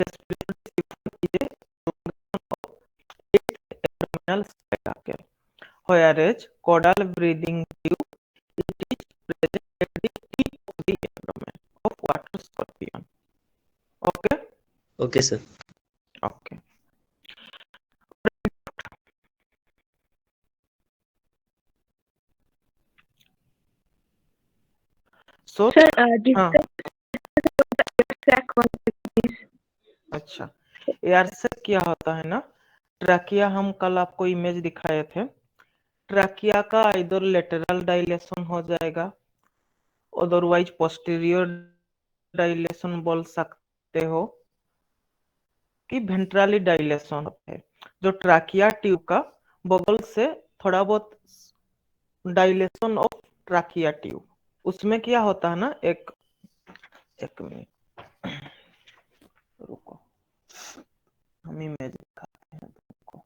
respiratory abdominal spiracle, whereas caudal breathing tube it is present at the tip of the abdomen of water scorpion. Okay. Okay, sir. Okay. So Sir, हाँ track one, please. अच्छा, air सेक क्या होता है ना, trachea हम कल आपको image दिखाए थे, ट्रैकिया का इधर लेटरल डायलेशन हो जाएगा, अदरवाइज पोस्टीरियर डायलेशन बोल सकते हो कि वेंट्रली डायलेशन होता है। जो ट्रैकिया ट्यूब का बगल से थोड़ा बहुत डायलेशन ऑफ ट्रैकिया ट्यूब, उसमें क्या होता है ना, एक मिनट रुको, हम इमेज दिखाते हैं तुमको।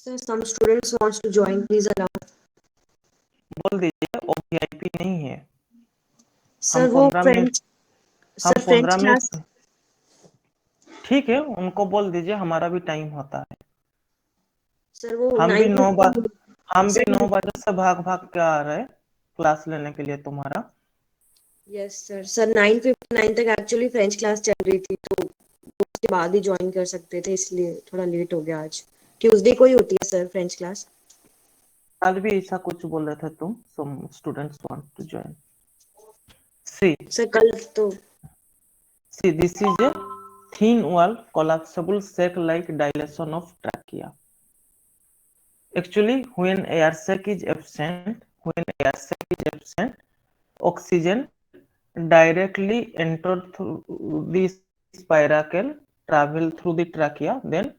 Sir, some students wants to join. Please allow. बोल दीजिए वो वीआईपी नहीं है, Sir, हम वो 15 मिनट Sir, हम French 15 class. मिनट ठीक है, उनको बोल दीजिए, हमारा भी टाइम होता है। Sir, वो हम भी 9 हम भी Sir, 9 बजे से भाग भाग के आ रहे क्लास लेने के लिए तुम्हारा। yes sir. Sir, 9:59 तक एक्चुअली फ्रेंच क्लास चल रही थी, तो उसके बाद ही ज्वाइन कर सकते थे, इसलिए थोड़ा लेट हो गया आज। ट्यूसडे को ही होती है सर फ्रेंच क्लास। कल भी ऐसा कुछ बोल रहे थे तुम, some students want to join. See, sir कल तो this is a thin wall collapsible sac-like dilation of trachea. Actually, when air sac is absent, oxygen directly entered through the spiracle, travel through the trachea, then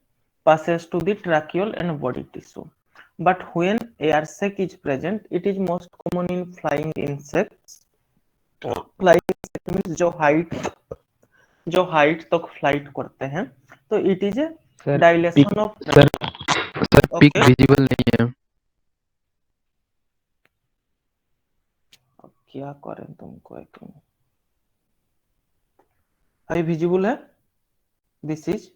passes to the tracheal and body tissue. But when air sac is present, it is most common in flying insects. Flying insect means जो height तक flight करते हैं, तो it is a dilation of sir pick okay. Visible नहीं है। अब क्या करें तुमको, एक मिनट, हाई विजिबल है, दिस इज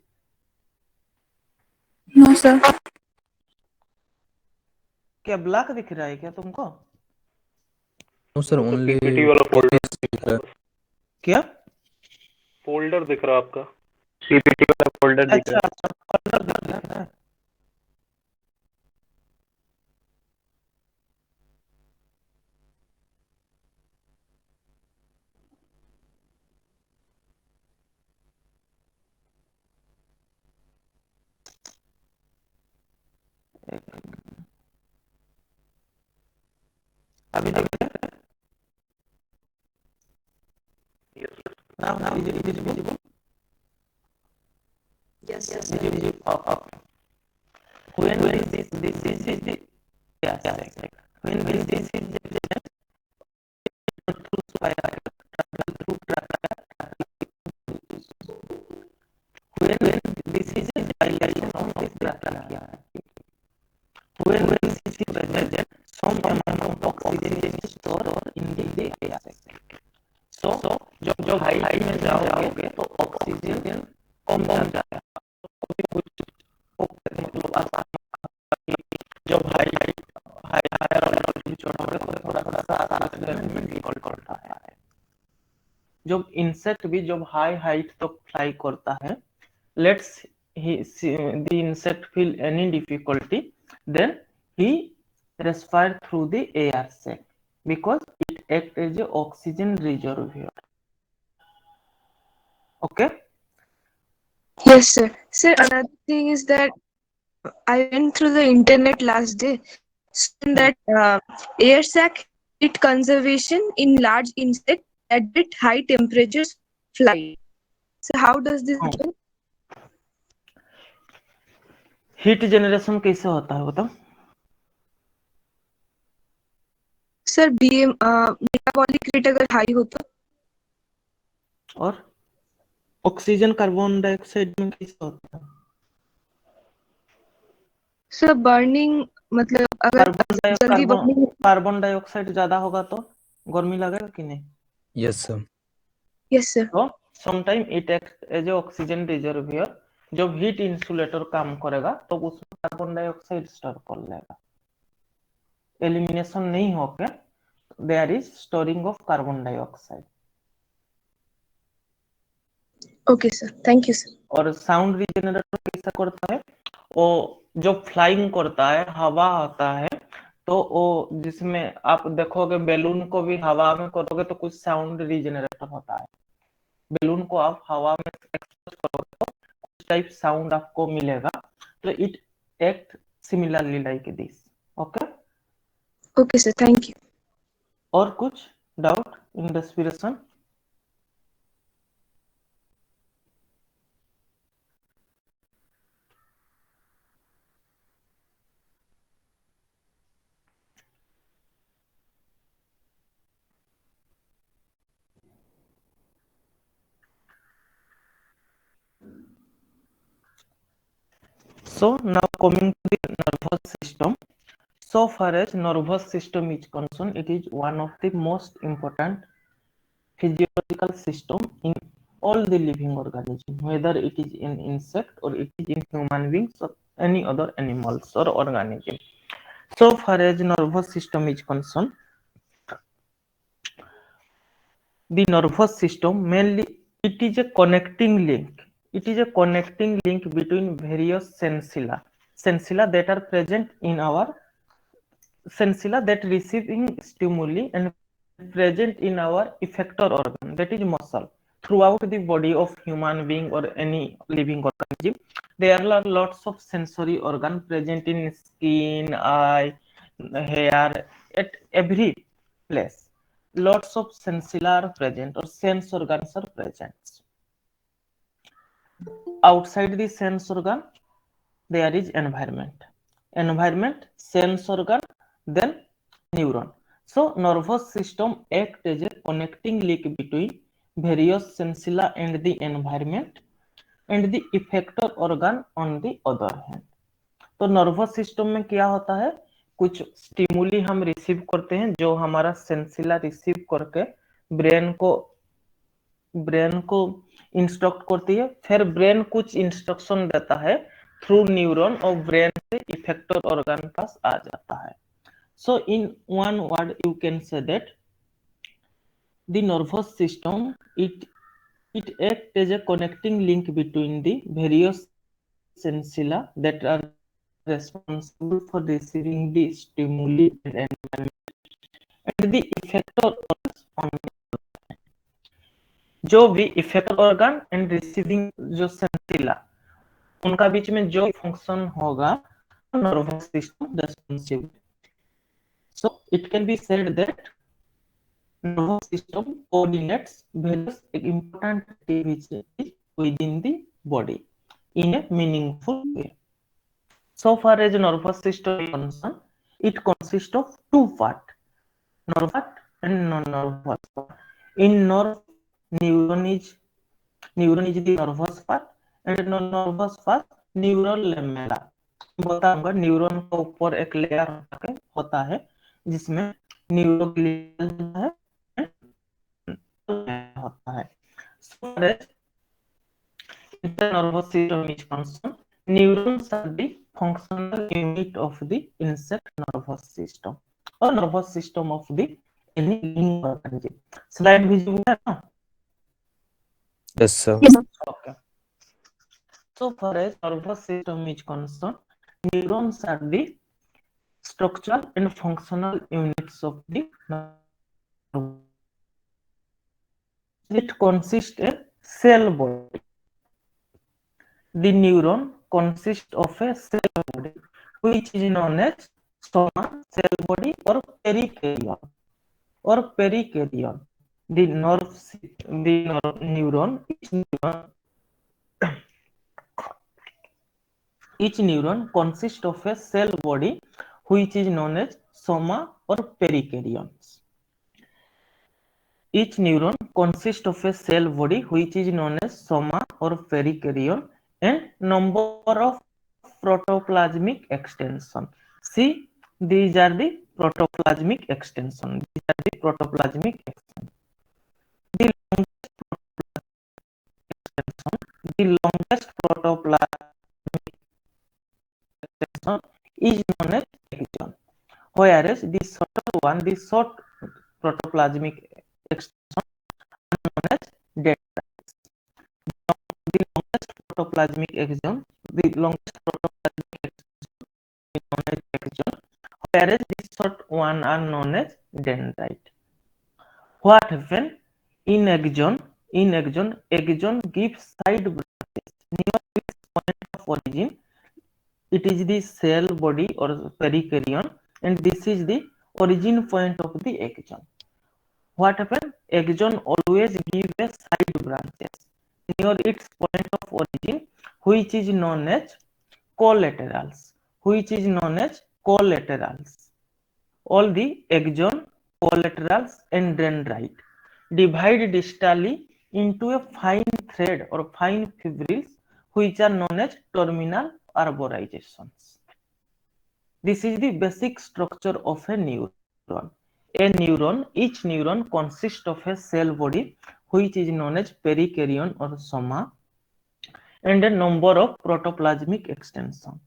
No, sir. क्या ब्लैक दिख रहा है क्या तुमको? नो सर, ओनली पीपीटी वाला फोल्डर क्या फोल्डर दिख रहा है आपका, पीपीटी वाला फोल्डर दिख अच्छा रहा है। कलर दिख रहा है। अभी देखते हैं ना visible yes yes visible when this is the yes when this is the through spiral travel through when this is a dilation of the trachea, when this is present, some amount of oxygen is stored in the air sac. So जब height में जाओगे तो oxygen कम हो जाएगा, मतलब जब higher altitude चढ़ोगे तो थोड़ा सा सांस लेने में डिफिकल्ट होता है। जब इंसेक्ट भी जब हाई हाइट तक फ्लाई करता है, let's the insect feel any difficulty, then he respire through the air sac because it acts as a oxygen reservoir. Okay. Yes, sir. Sir, another thing is that I went through the internet last day. So in that air sac heat conservation in large insect at high temperatures flight. So how does this हाँ, happen? Heat generation कैसे होता है बताओ? Sir metabolic rate अगर high हो तो? और oxygen carbon dioxide में कैसे होता है? सर बर्निंग मतलब अगर जल्दी बर्निंग। कार्बन डाइऑक्साइड ज्यादा होगा तो गर्मी लगेगा कि नहीं? yes sir. Yes sir. तो sometime it act as a oxygen reservoir. जब हीट इंसुलेटर काम करेगा तो उसमें कार्बन डाइऑक्साइड स्टोर कर लेगा। एलिमिनेशन नहीं होके there is storing of carbon dioxide. Okay sir, thank you sir. और साउंड रिजेनरेटर कैसा करता है? वो जो फ्लाइंग करता है, हवा आता है, तो वो जिसमें आप देखोगे बैलून को भी हवा में करोगे तो कुछ साउंड रिजेनरेटर होता है। बैलून को आप हवा में एक्सपोज करोगे तो कुछ टाइप साउंड आपको मिलेगा। तो it act similarly like this. Okay, okay sir, thank you. और कुछ doubt in respiration? So now coming to the nervous system. So far as nervous system is concerned, it is one of the most important physiological system in all the living organism, whether it is in insect or it is in human beings or any other animals or organism. So far as nervous system is concerned, the nervous system mainly it is a connecting link. It is a connecting link between various sensilla that are present in our sensilla that receiving stimuli and present in our effector organ, that is muscle. Throughout the body of human being or any living organism, there are lots of sensory organ present in skin, eye, hair, at every place. Lots of sensilla are present or sense organs are present. Outside the sense organ, there is environment, sense organ, then neuron. So nervous system act as a connecting link between various sensilla and the environment and the effector organ on the other hand. तो nervous system में क्या होता है? कुछ stimuli हम receive करते हैं जो हमारा सेंसिला रिसीव करके ब्रेन को इंस्ट्रक्ट करती है, फिर ब्रेन कुछ इंस्ट्रक्शन देता है थ्रू न्यूरॉन और ब्रेन से इफेक्टर ऑर्गन पास आ जाता है. So in one word you can say that the nervous system it acts as a connecting link between the various sensilla that are responsible for receiving the stimuli and environment and the effector organs on जो भी effector organ and receiving जो सेंसिला उनका बीच में जो function होगा nervous system responsible. So it can be said that nervous system coordinates various important activities within the body in a meaningful way. So far as nervous system is concerned, it consists of two parts, nervous part and non-nervous part. In nerve, neuron is the nervous part and non-nervous part neural lamella. बताऊंगा neuron के ऊपर एक layer होता है जिसमें neuroglial है होता है. So that the nervous system is concerned, neurons are the functional unit of the insect nervous system or nervous system of the any living organism. Slide visible है? Yes sir. Okay. So far as nervous system is concerned, neurons are the structural and functional units of the nerve. It consists a cell body. The neuron consists of a cell body which is known as soma, cell body or perikaryon. the neuron, each neuron consists of a cell body which is known as soma or perikaryon. Each neuron consists of a cell body which is known as soma or perikaryon and number of protoplasmic extension. See, these are the protoplasmic extension. These are the protoplasmic extension. The longest protoplasmic extension is known as exon, whereas the shorter one, the short protoplasmic extension is known as dendrites. The longest protoplasmic exon, the longest protoplasmic extension is known as exon, whereas the short one are known as dendrite. What happens in exon? In exon, exon gives side branches near its point of origin. It is the cell body or perikaryon, and this is the origin point of the exon. What happens? Exon always gives a side branches near its point of origin, which is known as collaterals. Which is known as collaterals. All the exon, collaterals, and dendrite divide distally into a fine thread or fine fibrils, which are known as terminal arborizations. This is the basic structure of a neuron. Each neuron consists of a cell body which is known as perikaryon or soma and a number of protoplasmic extension.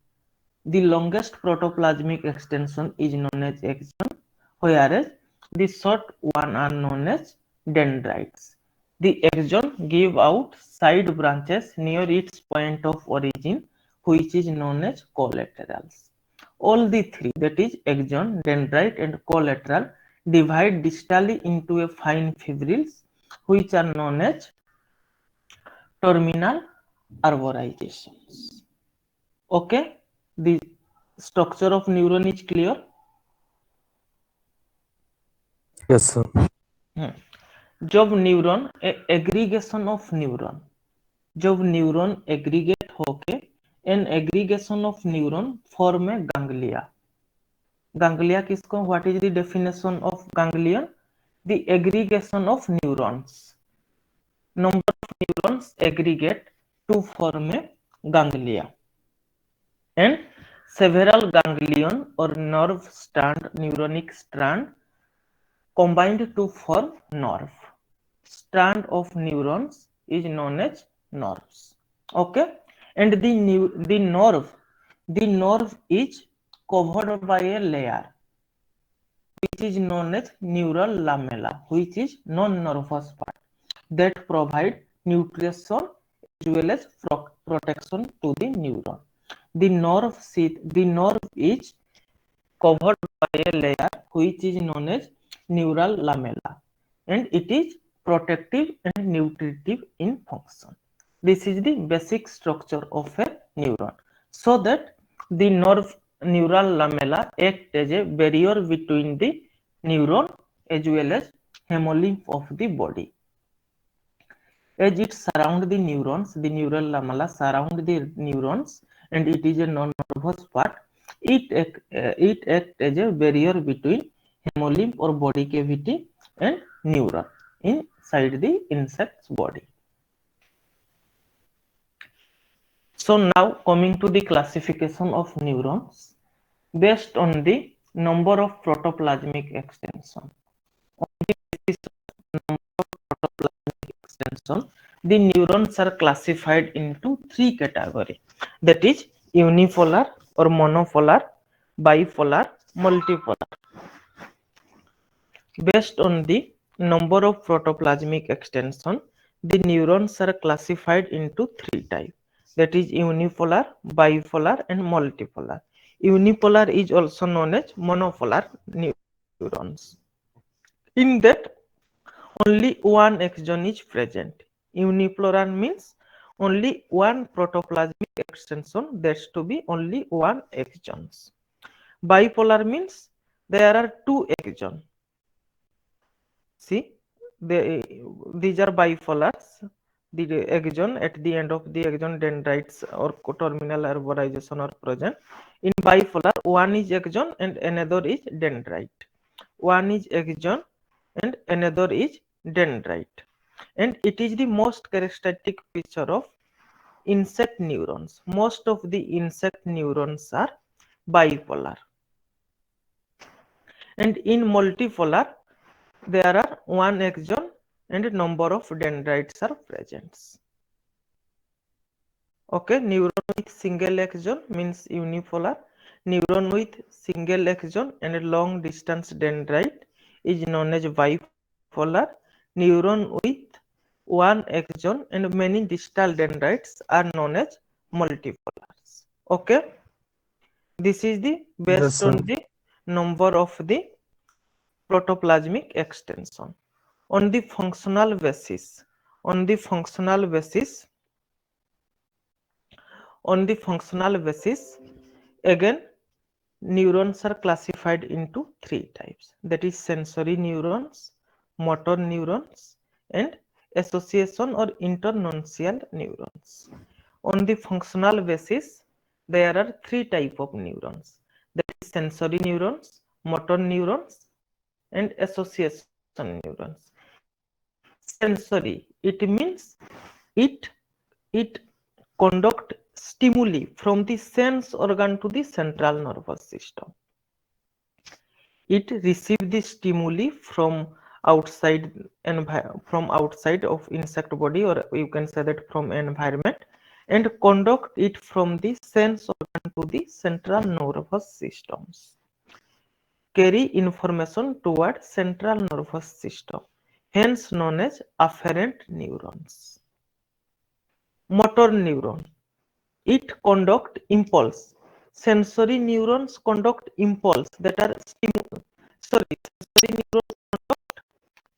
The longest protoplasmic extension is known as exon, whereas the short one are known as dendrites. The exon give out side branches near its point of origin, which is known as collaterals. All the three, that is exon, dendrite, and collateral, divide distally into a fine fibrils, which are known as terminal arborizations. Okay, the structure of neuron is clear. Yes, sir. जब neuron aggregation of neuron, जब neuron aggregate होके an aggregation of neuron form a ganglia. Ganglia किसको, what is the definition of ganglion? The aggregation of neurons. number of neurons aggregate to form a ganglia, and several ganglion or nerve strand, neuronic strand combined to form nerve. Strand of neurons is known as nerves. Okay, and the nerve is covered by a layer which is known as neural lamella, which is non-nervous part that provide nutrition as well as protection to the neuron. The nerve is covered by a layer which is known as neural lamella, and it is protective and nutritive in function. This is the basic structure of a neuron, so that the neural lamella act as a barrier between the neuron as well as hemolymph of the body. As it surrounds the neurons, the neural lamella surround the neurons, and it is a non-nervous part. It acts as a barrier between hemolymph or body cavity and neuron inside the insect's body. So now coming to the classification of neurons based on the number of protoplasmic extension. On the basis of number of protoplasmic extension, the neurons are classified into three categories, that is unipolar or monopolar, bipolar, multipolar. Based on the number of protoplasmic extension, the neurons are classified into three types, that is unipolar, bipolar, and multipolar. Unipolar is also known as monopolar neurons. In that, only one exon is present. Unipolar means only one protoplasmic extension, that's to be only one exons. Bipolar means there are two exons. See, these are bipolars. The axon, at the end of the axon, dendrites or terminal arborization are present. In bipolar, one is axon and another is dendrite. One is axon and another is dendrite. And it is the most characteristic feature of insect neurons. Most of the insect neurons are bipolar. And in multipolar, there are one axon and number of dendrites are present. Okay, neuron with single axon means unipolar. Neuron with single axon and long distance dendrite is known as bipolar. Neuron with one axon and many distal dendrites are known as multipolars. Okay, this is the Yes, based sir. on the number of the protoplasmic extension. On the functional basis, on the functional basis, again, neurons are classified into three types, that is sensory neurons, motor neurons, and association or internuncial neurons. On the functional basis, there are three types of neurons, that is sensory neurons, motor neurons, and association neurons. Sensory, it means it it conduct stimuli from the sense organ to the central nervous system. It receive the stimuli outside from outside of insect body, or you can say that from environment, and conduct it from the sense organ to the central nervous systems. Carry information toward central nervous system, hence known as afferent neurons. Motor neuron, it conduct impulse. Sensory neurons conduct impulse that are sensory neurons conduct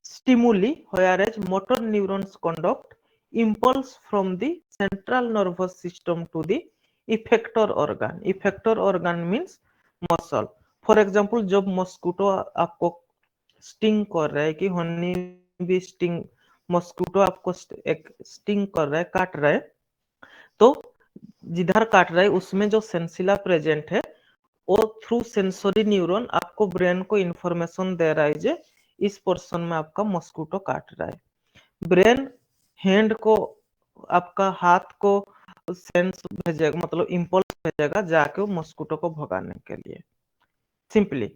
stimuli, whereas motor neurons conduct impulse from the central nervous system to the effector organ. Effector organ means muscle. For example, जब मस्कुटो आपको sting कर रहा है कि हनी भी sting, मस्कुटो आपको एक sting कर रहा है, काट रहा है, तो जिधर काट रहा है उसमें जो सेंसिला प्रेजेंट है वो थ्रू सेंसरी न्यूरॉन आपको ब्रेन को इंफॉर्मेशन दे रहा है जे इस पोर्शन में आपका मस्कुटो काट रहा है। ब्रेन हैंड को, आपका हाथ को सेंस भेजेगा, मतलब इंपल्स भेजेगा जाके वो मस्कुटो को भगाने के लिए। Simply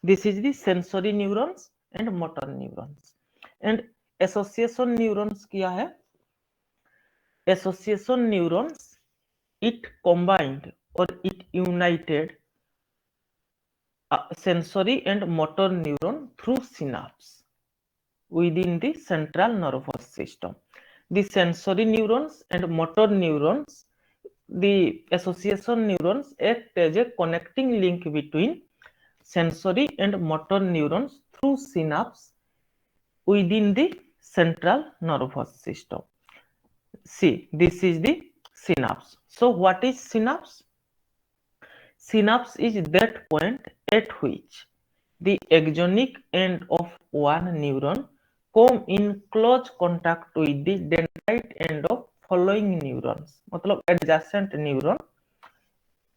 this is the sensory neurons and motor neurons. And association neurons क्या है? Association neurons, it combined or it united sensory and motor neuron through synapse within the central nervous system. The sensory neurons and motor neurons, the association neurons, act as a connecting link between sensory and motor neurons through synapse within the central nervous system. See, this is the synapse. So what is synapse? Synapse is that point at which the axonic end of one neuron come in close contact with the dendrite end of following neurons. मतलब adjacent neuron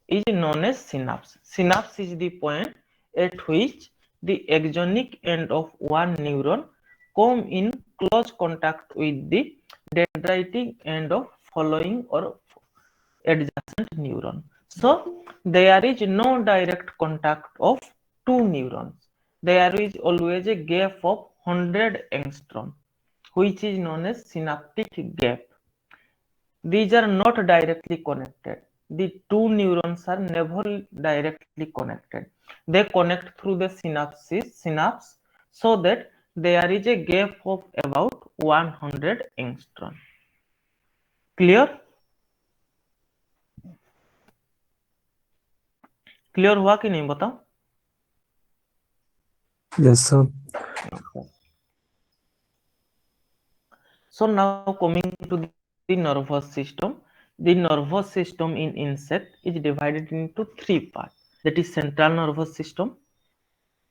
is known as synapse. Synapse is the point at which the axonic end of one neuron come in close contact with the dendritic end of following or adjacent neuron. So there is no direct contact of two neurons. There is always a gap of 100 angstrom, which is known as synaptic gap. These are not directly connected. The two neurons are never directly connected. They connect through the synapse, so that there is a gap of about 100 angstrom. Clear? Clear हुआ कि नहीं बताओ? Yes, sir. So now coming to the nervous system. The nervous system in insect is divided into three parts. That is central nervous system,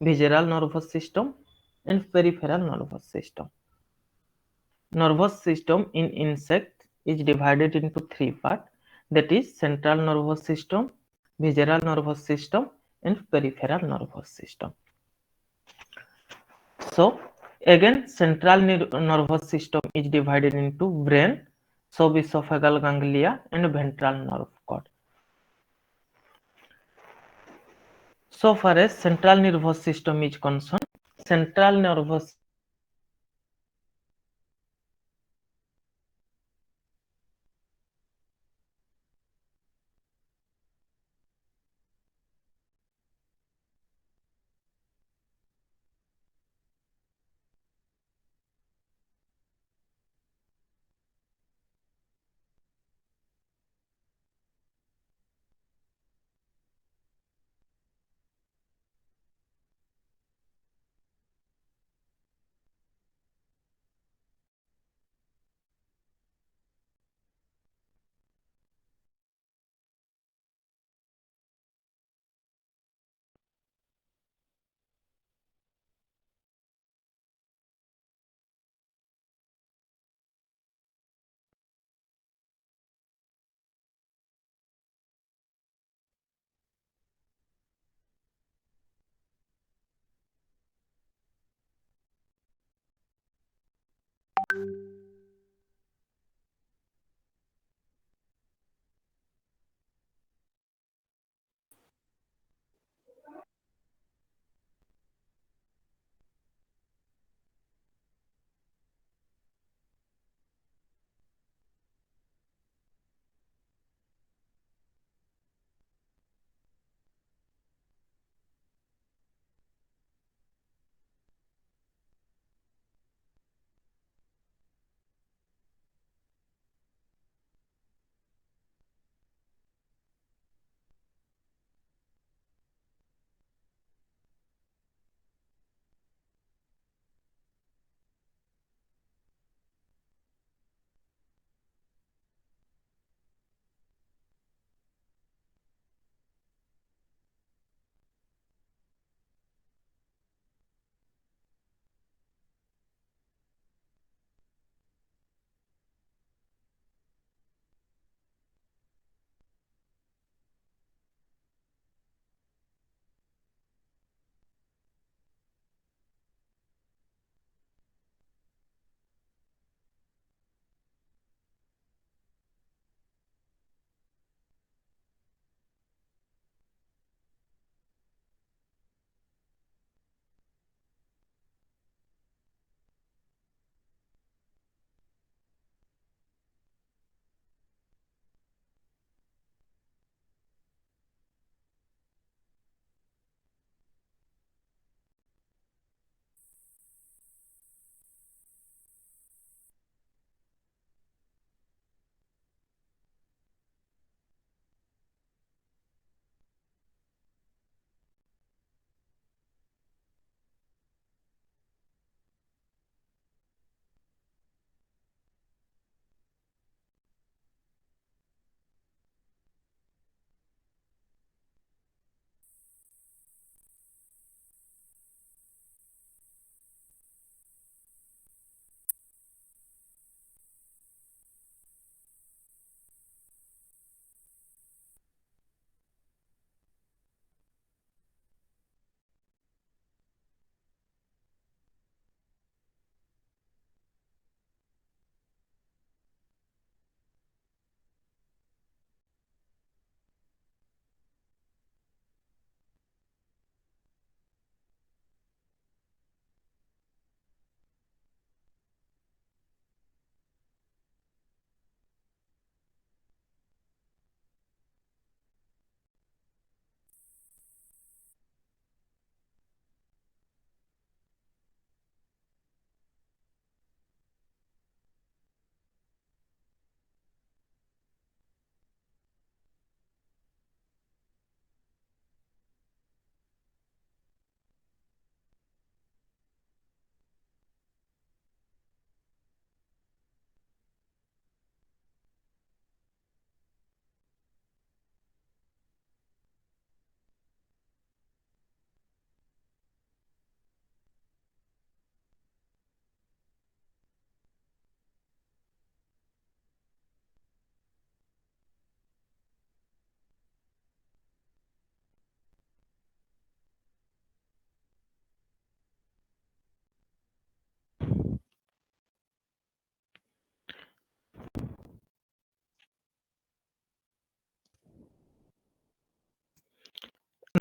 visceral nervous system, and peripheral nervous system. nervous system in insect is divided into three parts, that is central nervous system, visceral nervous system, and peripheral nervous system. So again, central nervous system is divided into brain, subesophageal ganglia, and ventral nerve cord. So far as central nervous system is concerned, central nervous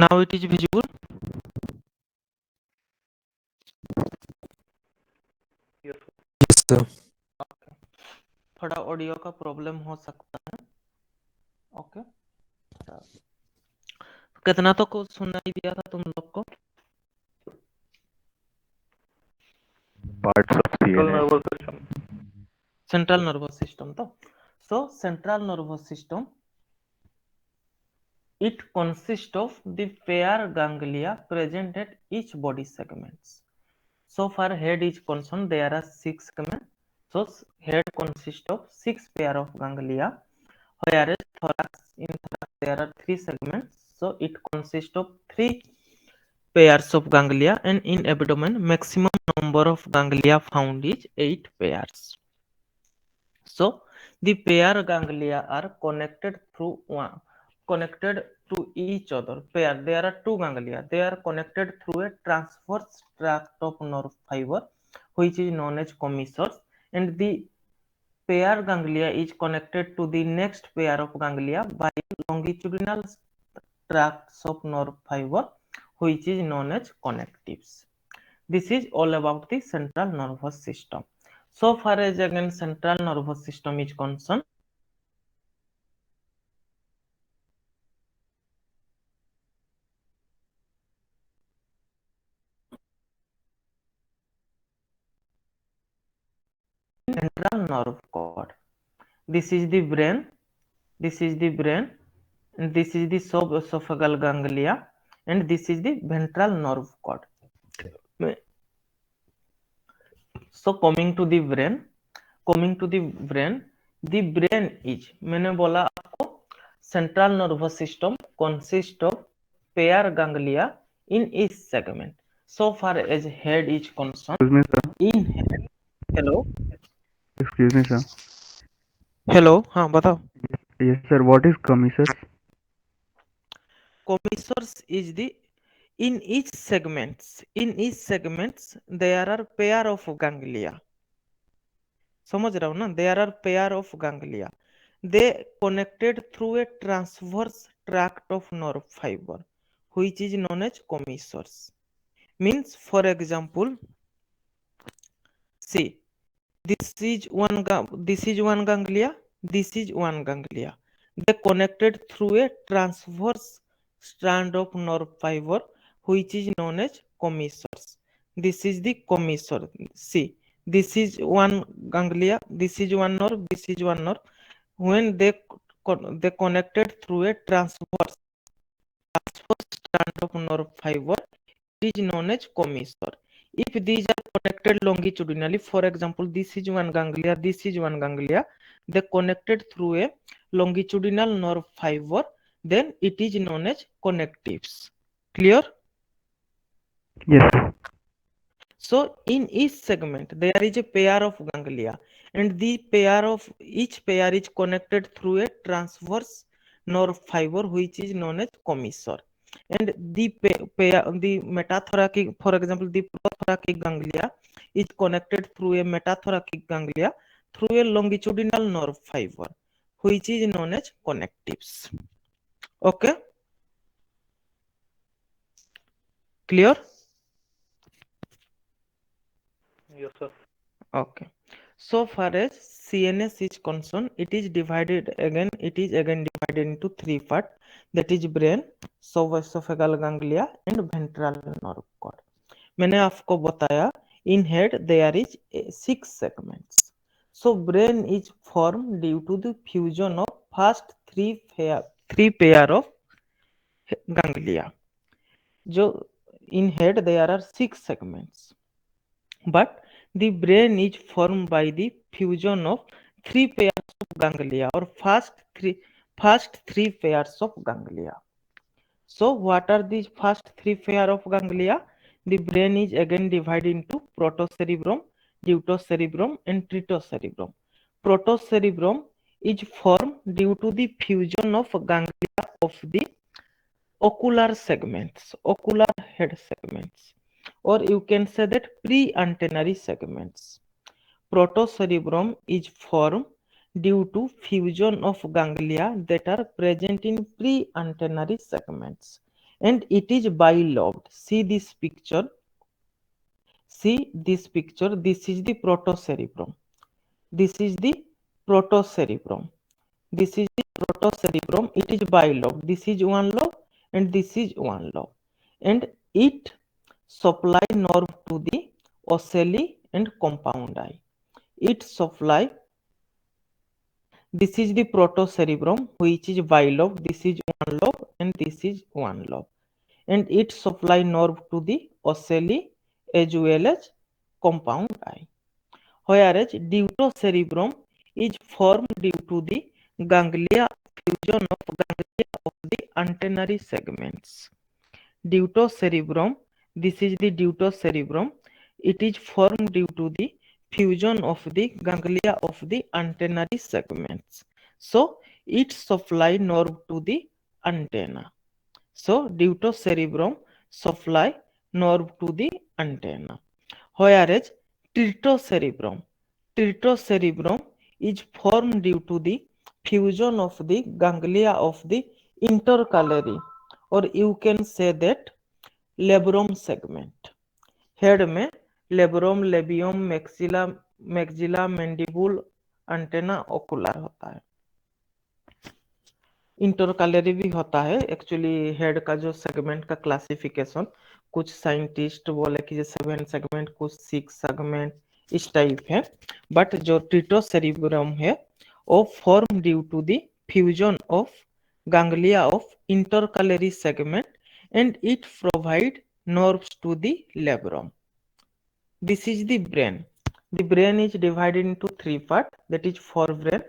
Now it is visible. Yes, Yes, sir. थोड़ा audio का problem हो सकता है। Okay, कितना तो को सुनाई दिया था तुम लोग को? Parts of central CNS. nervous system. Central nervous system तो central nervous system, it consists of the pair ganglia present at each body segments. So far head is concerned, there are 6 segments. So head consists of 6 pair of ganglia, whereas in thorax there are 3 segments. So it consists of 3 pairs of ganglia, and in abdomen maximum number of ganglia found is 8 pairs. So the pair ganglia are connected to each other. Pair, there are 2 ganglia, they are connected through a transverse tract of nerve fiber which is known as commissures, and the pair ganglia is connected to the next pair of ganglia by longitudinal tracts of nerve fiber which is known as connectives. This is all about the central nervous system. So far as again central nervous system is concerned, central nerve cord. This is the brain, and this is the subesophageal ganglia, and this is the ventral nerve cord. So coming to the brain, the brain is, मैंने बोला आपको central nervous system consists of pair ganglia in each segment. So far as head is concerned, Excuse me, sir. in head, hello, Excuse me, sir. hello, हाँ बताओ. Yes, sir. What is commissures? Commissures is the in each segments there are pair of ganglia. समझ रहा हो ना? There are pair of ganglia. They connected through a transverse tract of nerve fiber, which is known as commissures. Means, for example, see, this is one ganglia, this is one ganglia. They connected through a transverse strand of nerve fiber, which is known as commissures. This is the commissure. See, this is one ganglia, this is one nerve, this is one nerve. When they connected through a transverse strand of nerve fiber, it is known as commissure. If these are connected longitudinally, for example, this is one ganglia, this is one ganglia, they connected through a longitudinal nerve fiber, then it is known as connectives. Clear? Yes, sir. So in each segment there is a pair of ganglia, and each pair is connected through a transverse nerve fiber which is known as commissure. And the metathoracic, for example, the prothoracic ganglia is connected through a metathoracic ganglia through a longitudinal nerve fiber which is known as connectives. Okay, clear? Yes, sir. Okay. So far as CNS is concerned, it is again divided into 3 parts, that is brain, subesophageal ganglia and ventral nerve cord. मैंने आपको बताया in head there is 6 segments. So brain is formed due to the fusion of first three pair of ganglia. जो in head there are 6 segments, but the brain is formed by the fusion of 3 pairs of ganglia, or first three pairs of ganglia. So what are these first 3 pair of ganglia? The brain is again divided into protocerebrum, deuterocerebrum and tritocerebrum. Protocerebrum is formed due to the fusion of ganglia of the ocular head segments, or you can say that pre-antennary segments. Protocerebrum is formed due to fusion of ganglia that are present in pre-antennary segments, and it is bilobed. See this picture. See this picture. This is the protocerebrum. This is the protocerebrum. This is the protocerebrum. It is bilobed. This is one lobe and this is one lobe. And it supply nerve to the ocelli and compound eye. It supply. This is the protocerebrum, which is bilobed. This is one lobe and this is one lobe. And it supply nerve to the ocelli as well as compound eye. Whereas deuterocerebrum is formed due to the ganglia fusion of ganglia of the antennary segments. Deuterocerebrum, this is the deuterocerebrum. It is formed due to the fusion of the ganglia of the antennary segments. So it supply nerve to the antenna. So deuterocerebrum supply nerve to the antenna. Whereas tertocerebrum is formed due to the fusion of the ganglia of the intercalary, or you can say that labrum segment. Head में लेब्रोम, labium, maxilla, मैंडिबुल, antenna, ocular होता है. Intercalary भी होता है. Actually head का जो segment का classification, कुछ साइंटिस्ट बोले कि 7 सेगमेंट, कुछ 6 सेगमेंट, इस टाइप है. बट जो ट्रिटोसेरिब्रम है वो form due to the fusion of ganglia of intercalary segment and it provide nerves to the labrum. This is the brain. The brain is divided into 3 parts, that is forebrain,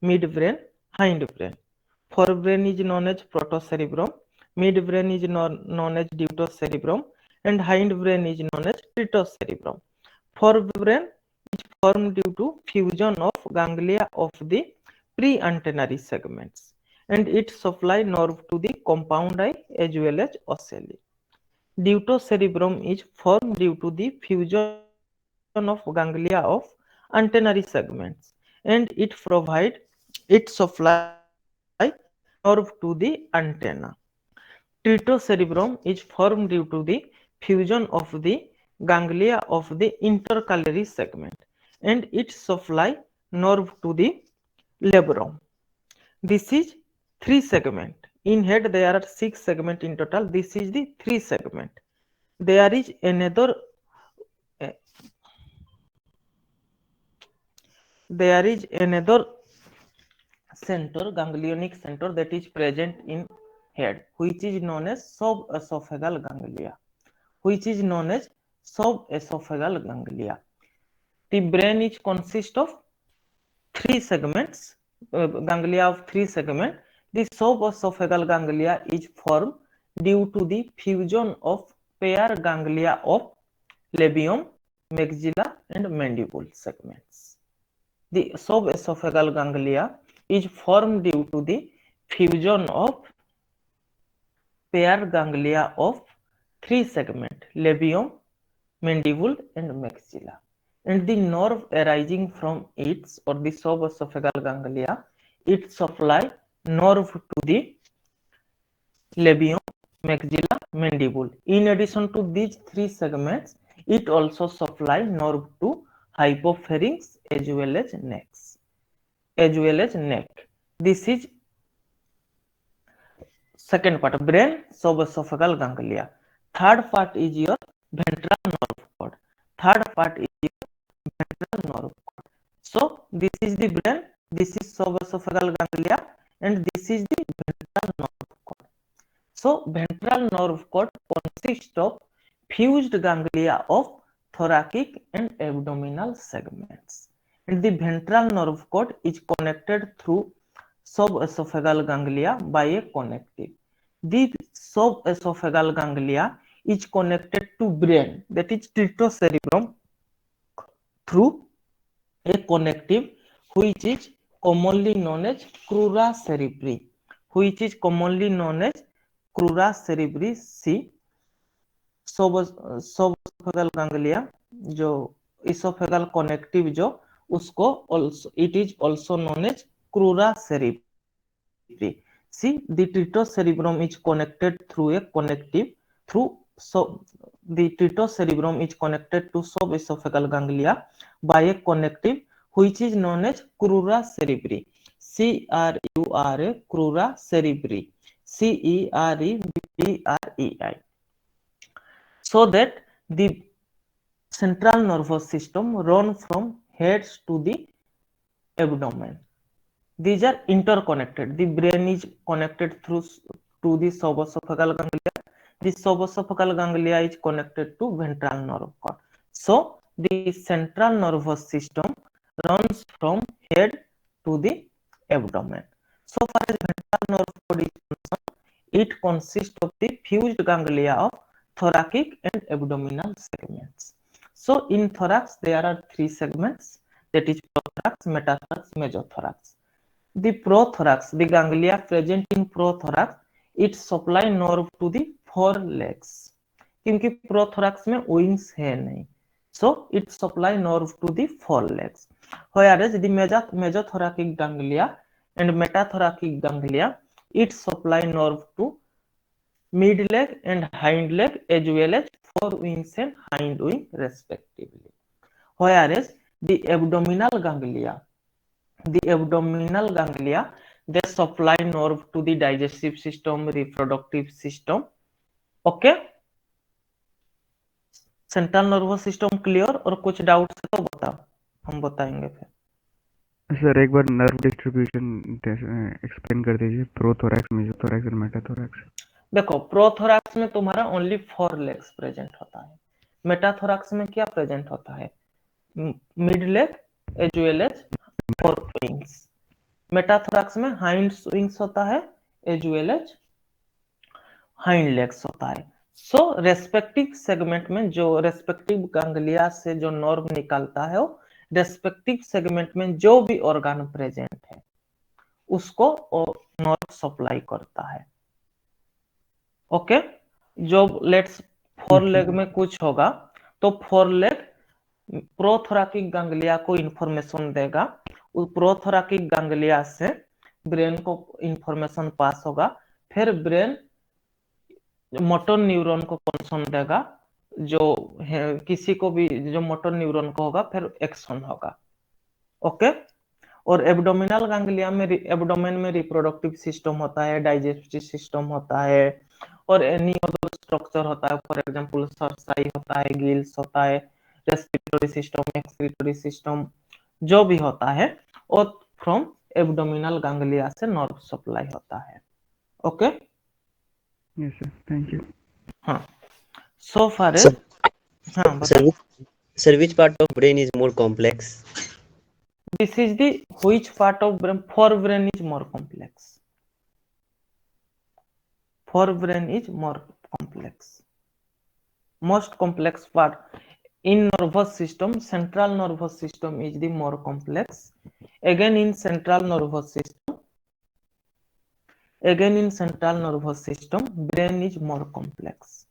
midbrain, hindbrain. Forebrain is known as protocerebrum, midbrain is known as deuterocerebrum, and hindbrain is known as tertocerebrum. Forebrain is formed due to fusion of ganglia of the pre-antennary segments, and it supply nerve to the compound eye as well as ocelli. Deuterocerebrum is formed due to the fusion of ganglia of antennary segments, and it supply nerve to the antenna. Tertocerebrum is formed due to the fusion of the ganglia of the intercalary segment, and it supply nerve to the labrum. This is 3 segment. In head there are 6 segment in total. This is the 3 segment. There is another center, ganglionic center, that is present in head, which is known as subesophageal ganglia. The brain is consist of 3 segments, ganglia of 3 segments. The subesophageal ganglia is formed due to the fusion of pair ganglia of labium, maxilla, and mandible segments. The subesophageal ganglia is formed due to the fusion of pair ganglia of 3 segments, labium, mandible, and maxilla. And the nerve arising from it, or the subesophageal ganglia, it supply nerve to the labium, maxilla, mandible. In addition to these 3 segments, it also supply nerve to hypopharynx as well as neck. This is second part, brain, subesophageal ganglia. Third part is your ventral nerve cord. So this is the brain, this is subesophageal ganglia, and this is the ventral nerve cord. So ventral nerve cord consists of fused ganglia of thoracic and abdominal segments, and the ventral nerve cord is connected through subesophageal ganglia by a connective. The subesophageal ganglia is connected to brain, that is tertocerebrum, through a connective which is commonly known as crura cerebri, C. Suboesophageal ganglia जो oesophageal connective जो उसको also it is also known as crura cerebri. See, the tritocerebrum is connected through a connective the tritocerebrum is connected to subesophageal ganglia by a connective which is known as crura cerebri. C-R-U-R-A, crura cerebri. C-E-R-E-B-R-E-I. So that the central nervous system runs from heads to the abdomen. These are interconnected. The brain is connected through to the subesophageal ganglia. The subesophageal ganglia is connected to ventral nerve cord. So the central nervous system runs from head to the abdomen. So far as ventral nerve cord is concerned, it consists of the fused ganglia of thoracic and abdominal segments. So in thorax there are three segments, that is prothorax, metathorax, mesothorax. The prothorax, the ganglia present in prothorax, it supply nerve to the four legs. क्योंकि prothorax में wings है नहीं, so it supply nerve to the four legs. Whereas the mesothoracic ganglia and metathoracic ganglia, it supply nerve to mid leg and hind leg as well as fore wings and hind wing respectively. Whereas the abdominal ganglia, they supply nerve to the digestive system, reproductive system. Okay, central nervous system clear? और कुछ doubts है तो बताओ, हम बताएंगे फिर. Sir एक बार nerve distribution explain कर दीजिए, प्रोथोरैक्स, मेसोथोरैक्स और मेटाथोरैक्स. देखो, प्रोथोरैक्स में तुम्हारा ओनली फोर लेग्स प्रेजेंट होता है. मेटाथोरैक्स में क्या प्रेजेंट होता है? Mid leg as well as four wings. Metathorax में हाइंड विंग्स होता है as well as hind legs होता है. सो रेस्पेक्टिव सेगमेंट में जो रेस्पेक्टिव गैंग्लिया से जो नर्व निकलता है, वो रेस्पेक्टिव सेगमेंट में जो भी ऑर्गन प्रेजेंट है उसको नर्व सप्लाई करता है. ओके, जो लेट्स फोर लेग में कुछ होगा तो फोर लेग प्रोथोरैकिक गैंग्लिया को इंफॉर्मेशन देगा. उस प्रोथोरैकिक गैंग्लिया से ब्रेन को इंफॉर्मेशन पास होगा, फिर ब्रेन मोटर न्यूरॉन को कॉन्सन देगा, जो है किसी को भी जो मोटर न्यूरॉन को होगा फिर एक्शन होगा. ओके, और एब्डोमिनल गैंग्लिया में एब्डोमेन में रिप्रोडक्टिव सिस्टम होता है, डाइजेस्टिव सिस्टम होता है और एनी अदर स्ट्रक्चर होता है. फॉर एग्जांपल सर्साई होता है, गिल्स होता है, रेस्पिरेटरी सिस्टम, एक्सक्रीटरी सिस्टम, जो भी होता है वो फ्रॉम एब्डोमिनल गैंग्लिया से नर्व सप्लाई होता है. Okay, yes sir, thank you. हाँ, so far as Sir, हाँ sir, बताओ. sir, which part of brain is more complex? This is the which part of brain? Forebrain is more complex. Forebrain is more complex. Most complex part in nervous system, central nervous system is the more complex. Again in central nervous system, brain is more complex.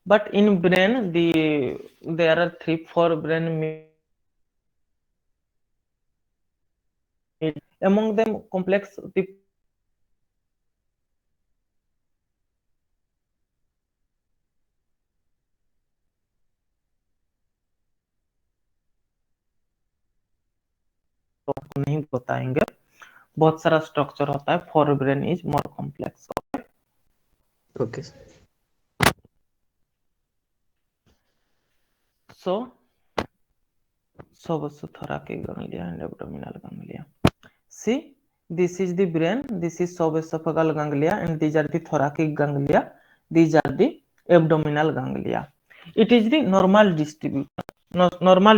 But in brain, there are 3-4 brain. Among them, complex the तो नहीं बताएंगे. बहुत सारा structure होता है. For brain is more complex. Okay. So subesophageal ganglia and abdominal ganglia. See, this is the brain, this is subesophageal ganglia, and these are the thoracic ganglia, these are the abdominal ganglia. It is the normal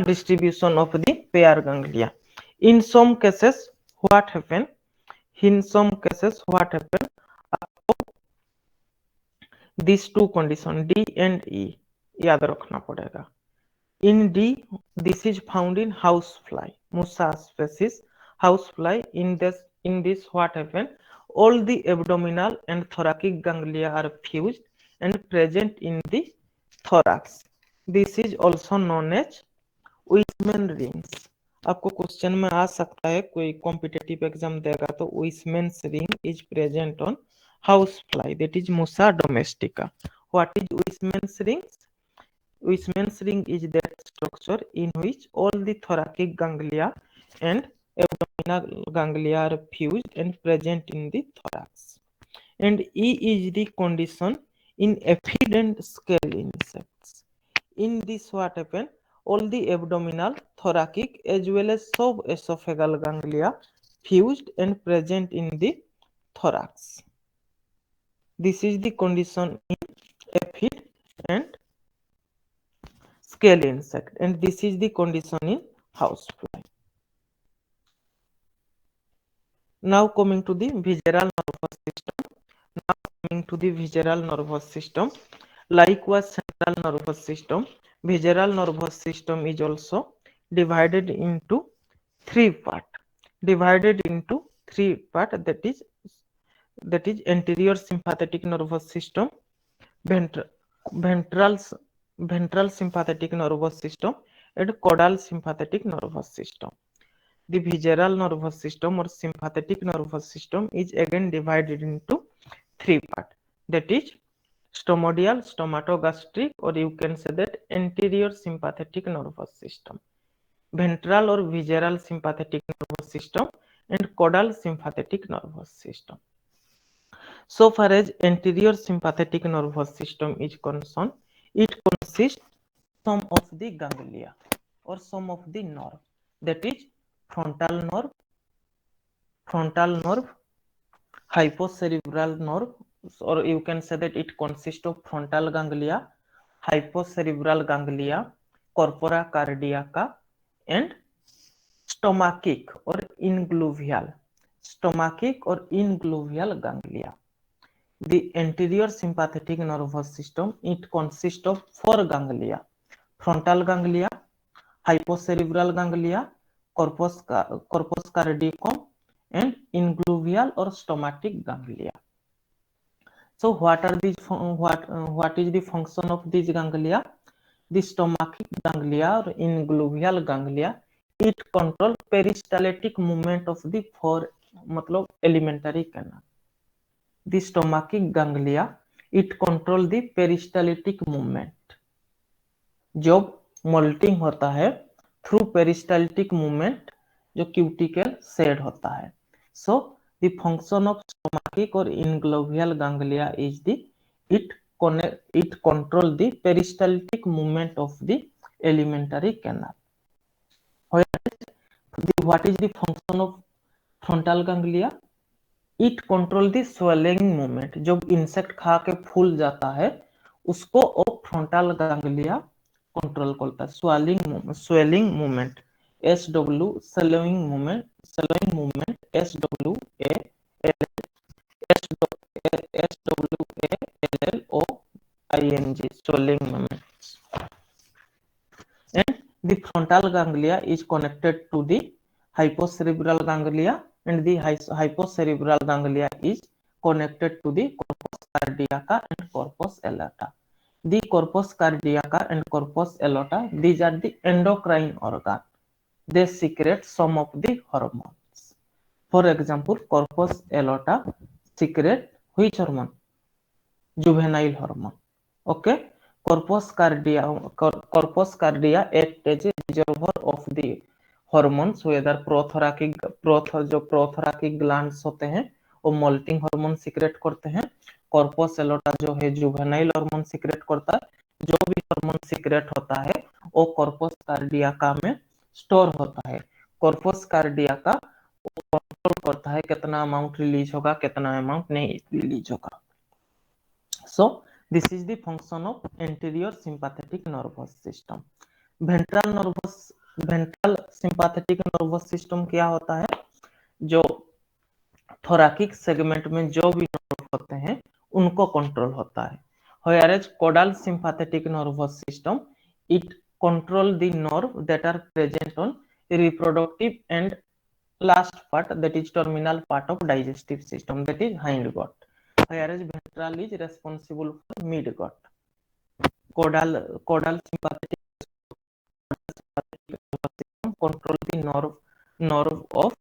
distribution of the pair ganglia. In some cases what happen, these two condition D and E याद रखना पड़ेगा. In D, this is found in housefly, Musa species housefly. In this what happen, all the abdominal and thoracic ganglia are fused and present in the thorax. This is also known as Weismann rings. आपको question में आ सकता है, कोई competitive exam देगा तो Weismann's ring is present on house fly, that is Musca domestica. What is Weismann's ring? Weismann's ring is that structure in which all the thoracic ganglia and abdominal ganglia are fused and present in the thorax. And E is the condition in aphid and scale insects. In this what happen? All the abdominal, thoracic as well as subesophageal ganglia fused and present in the thorax. This is the condition in aphid and scale insect, and this is the condition in housefly. Now coming to the visceral nervous system. Now coming to the visceral nervous system. Likewise, central nervous system. Visceral nervous system is also divided into three parts. Divided into three parts. That is anterior sympathetic nervous system, ventral ventral sympathetic nervous system, and caudal sympathetic nervous system. The visceral nervous system or sympathetic nervous system is again divided into three parts. That is stomodial, stomatogastric, or you can say that anterior sympathetic nervous system, ventral or visceral sympathetic nervous system, and caudal sympathetic nervous system. So far as anterior sympathetic nervous system is concerned, it consists some of the ganglia or some of the nerve, that is frontal nerve, hypocerebral nerve, or you can say that it consists of frontal ganglia, hypocerebral ganglia, corpora cardiaca, and stomachic or ingluvial ganglia. The anterior sympathetic nervous system, it consists of four ganglia: frontal ganglia, hypocerebral ganglia, corpus caudicum, and ingluvial or stomachic ganglia. So what is the function of these ganglia? The stomachic ganglia or ingluvial ganglia, it control peristaltic movement of the four alimentary canal. The stomachic ganglia, it control the peristaltic movement. जब moulting होता है through peristaltic movement जो cuticle shed होता है. So the function of stomatic और ingluvial ganglia is the it control the peristaltic movement of the alimentary canal. What is the function of frontal ganglia? It control the swelling movement. जब insect खा के फूल जाता है उसको frontal ganglia control करता है. swelling movement, SW, swelling movement, SWALLOING, swelling movement. And the frontal ganglia is connected to the hypocerebral ganglia, and the hypocerebral ganglia is connected to the corpus cardiaca and corpus aorta. The corpus cardiaca and corpus aorta, these are the endocrine organ. They secrete some of the hormones. For example, corpus aorta secrete which hormone? Juvenile hormone. Okay. Corpus cardia act as a reservoir of the hormones, whether जो प्रोथोराकिक glands होते हैं वो moulting hormone secrete करते हैं. Corpus एलोटा जो है juvenile hormone secrete करता है. जो भी हार्मोन सीक्रेट होता है वो कॉर्पस कार्डियाका में स्टोर होता है. कॉर्पस कार्डियाका कंट्रोल करता है कितना अमाउंट रिलीज होगा, कितना अमाउंट नहीं रिलीज होगा. So this is the function of anterior sympathetic nervous system. Ventral sympathetic nervous system क्या होता है? जो thoracic segment में जो भी nerve होते हैं उनको कंट्रोल होता है. Whereas caudal sympathetic nervous system, it control the nerve that are present on reproductive and last part, that is terminal part of digestive system, that is hindgut. Whereas ventral is responsible for midgut. Caudal sympathetic nervous system control the nerve of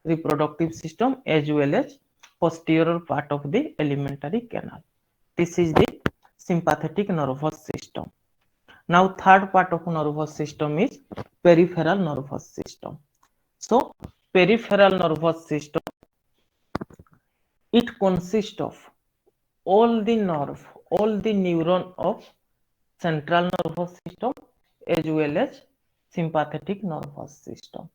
reproductive system as well as posterior part of the alimentary canal. This is the sympathetic nervous system. Now third part of nervous system is peripheral nervous system. So peripheral nervous system, it consists of all the nerve, all the neuron of central nervous system as well as sympathetic nervous system.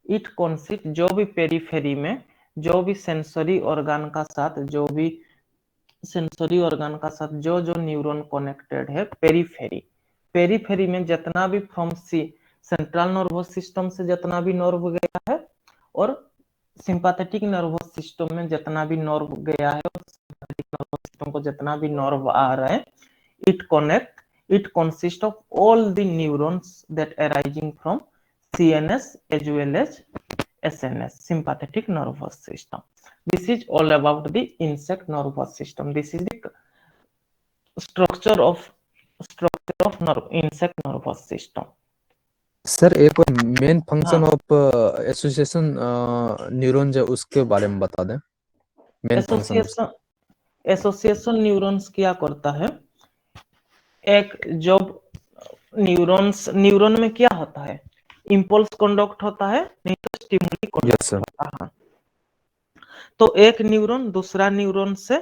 It consist जो भी periphery में जो भी sensory organ का साथ जो भी sensory organ का साथ जो जो न्यूरॉन कनेक्टेड है पेरीफेरी, पेरीफेरी में जितना भी फ्रॉम सी सेंट्रल नर्वस सिस्टम से जितना भी नर्व गया है और सिंपैथेटिक नर्वस सिस्टम में जितना भी नर्व गया है और सिंपैथेटिक नर्वस सिस्टम को जितना भी नर्व आ रहा है, it consists of all the neurons that arising from CNS as well as SNS, sympathetic nervous system. This is all about the insect nervous system. This is the structure of insect nervous system. Sir एक और main function of association neurons है उसके बारे में बता दें। Main function association neurons क्या करता है, एक जब न्यूरॉन में क्या होता है, इंपल्स कंडक्ट होता है, नहीं तो स्टिमुली कंडक्ट होता है। तो एक न्यूरॉन दूसरा न्यूरॉन से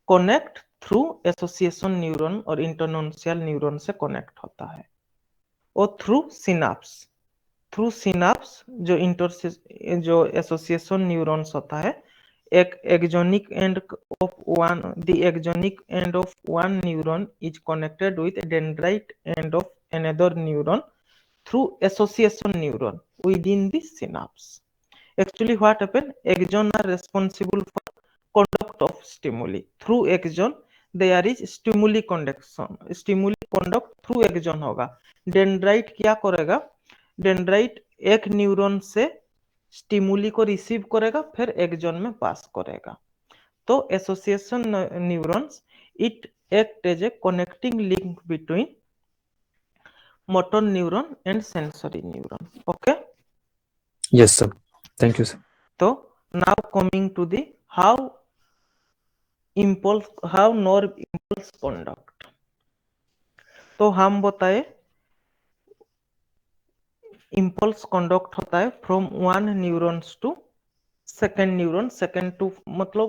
कनेक्ट थ्रू एसोसिएशन न्यूरॉन और इंटरनोन्शियल न्यूरॉन से कनेक्ट होता है और थ्रू सिनाप्स जो एसोसिएशन न्यूरॉन्स होता है, एक axonic end of one neuron is connected with dendrite end of another neuron through association neuron within the synapse. Actually what happen, axon are responsible for conduct of stimuli. Through axon there is stimuli conduct through axon होगा। Dendrite क्या करेगा, dendrite एक neuron से stimuli को receive करेगा फिर axon में पास करेगा। तो association neurons it act as a connecting link between motor neuron and sensory neuron. Okay, yes sir, thank you sir. So now coming to the how nerve impulse conduct, तो हम बताए impulse conduct होता है from one neurons to second neuron, second to मतलब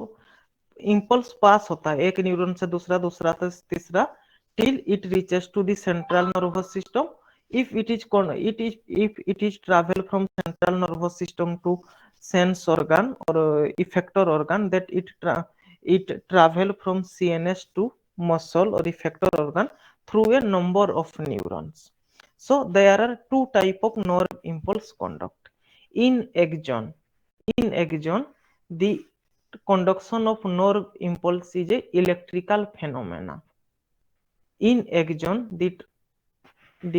impulse पास होता है एक neuron से दूसरा, दूसरा से तीसरा till it reaches to the central nervous system. If it is travel from central nervous system to sense organ or effector organ, that it travel from CNS to muscle or effector organ through a number of neurons. So there are two type of nerve impulse conduct. In axon the conduction of nerve impulse is a electrical phenomena. In axon the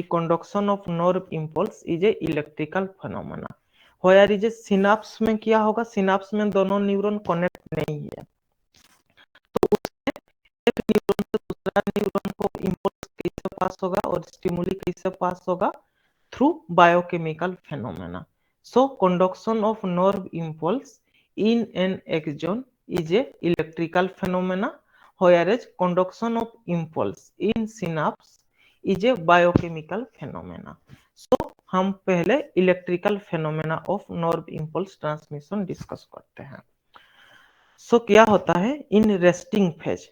conduction of nerve impulse is a electrical phenomena. Where is a synapse में क्या होगा, synapse में दोनों neuron connect नहीं है, तो उसमें एक न्यूरॉन से दूसरा न्यूरॉन को इंपल्स कैसे पास होगा और स्टिमुली कैसे पास होगा, through biochemical phenomena. So conduction of nerve impulse in an axon is a electrical phenomena, whereas conduction of impulse in synapse is a biochemical phenomena. So हम पहले electrical phenomena of nerve impulse transmission discuss करते हैं. So क्या होता है in resting phase,